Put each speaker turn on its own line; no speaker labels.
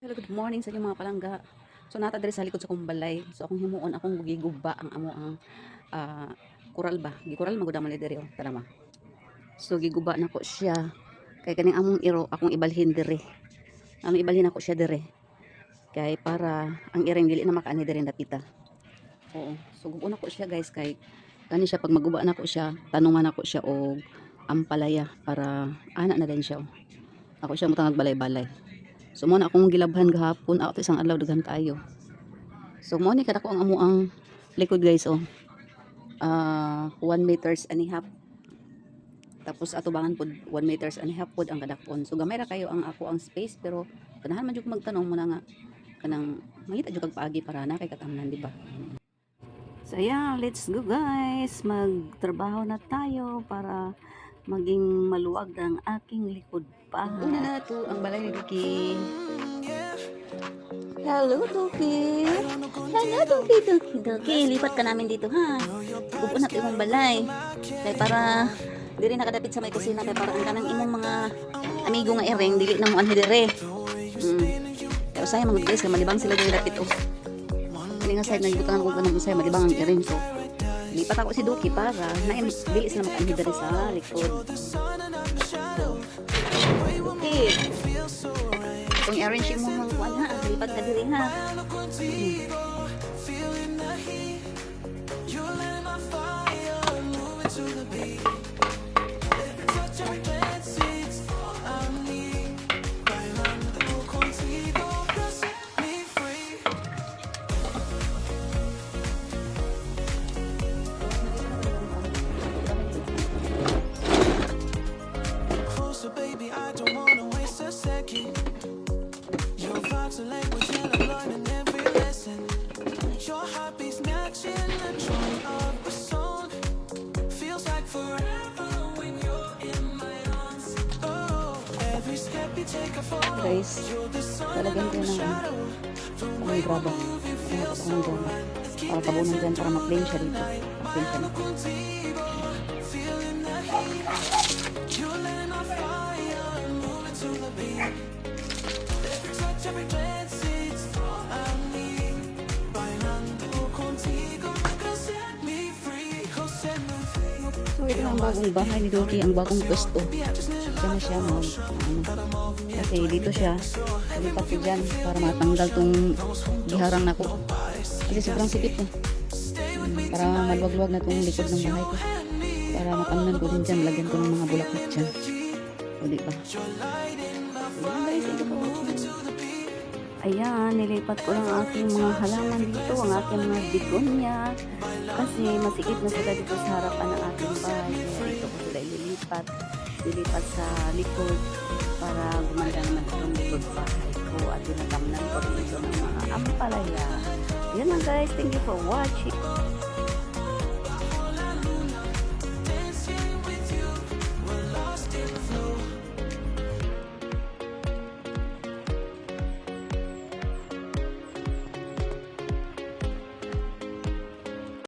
Hello, good morning sa inyo mga palangga. So nata diri sa likod sa kumbalay. So akong himuon akong giguba ang amo ang kural ba. Gikural magud man diri oh, tara ma. So giguba nako siya. Kay kaning among iro akong ibalhin diri. Among ibalhin ako siya diri. Kay para ang iring dili na makaani diri dapita. Oo. So gubo nako siya guys kay kani siya pag maguba nako siya, tanungan nako siya og ampalaya para ana na din siya. Oh. Ako siya mutang balay-balay. So mo na akong gilabhan gahapon ato isang adlaw daghan kayo. So mo ni kada ko ang amo ang likod guys oh. 1 meters and a half. Tapos atubangan pod 1 meters and a half pod ang kadakon. So gamay ra kayo ang ako ang space pero ganahan man jud ko magtanong mo na nga kanang mangita jud kag paagi para na kay katamnan di ba? So ayan, let's go guys. Magtrabaho na tayo para maging maluwag ang aking likod pa. Una na to ang balay ni Duki. Hello, Duki. Hello, Duki, Duki, Duki. Lipat ka namin dito, ha? Gupo na ito yung balay. Kaya para, di rin nakadapit sa may kusina. Kaya para ang kanang imong mga amigo nga ereng, dili na mo anhi dire. Kaya usaya mga guys, kaya malibang sila dili dapit, oh. Kani nga side, nagbutangan ko ganang usaya, malibang ang ereng. So, lipat ako si Duki para, dili sila makanhi dire sa likod. So, Duki. Kung i-arrange mo mga kuwan ha, lipat ka diri ha.
Baby, I don't wanna waste a second. Your vibes are language and I'm learning every lesson. Your heartbeat's matching the tone of a song. Feels like forever when you're in my arms. Oh, every step you take I fall.
Guys,
You're the sun and
talagyan
I'm
ko
the
ng
shadow. The way we
graba.
move, it feels so right. Let's keep
Para tabunan dyan para ma-plane siya dito.
bailando contigo, feeling the heat. You're letting my fire, moving to the beat. Every touch, every glance, it's all I need. Bailando contigo, cause set me free, cause set me free.
So ito ang bagong bahay ni Duki, ang bagong pwesto. Diyan na siya kasi dito siya. Lipat ko dyan para matanggal tong giharang na ko. Kasi sobrang sikip eh. Para maluwag-luwag na tong likod ng bahay ko. Para matamnan ko din dyan, lagyan ko ng mga bulaklak dyan. O diba? Ayan guys, ito po. Ayan, nilipat ko lang ang aking mga halaman dito, ang aking mga bigonya. Kasi masikip na sila dito sa harapan ng aking bahay. Kaya dito ko sila ililipat sa likod para gumanda naman itong likod bahay ko at tinatamnan ko rin ito ng mga ampalaya. Yan lang guys, thank you for watching.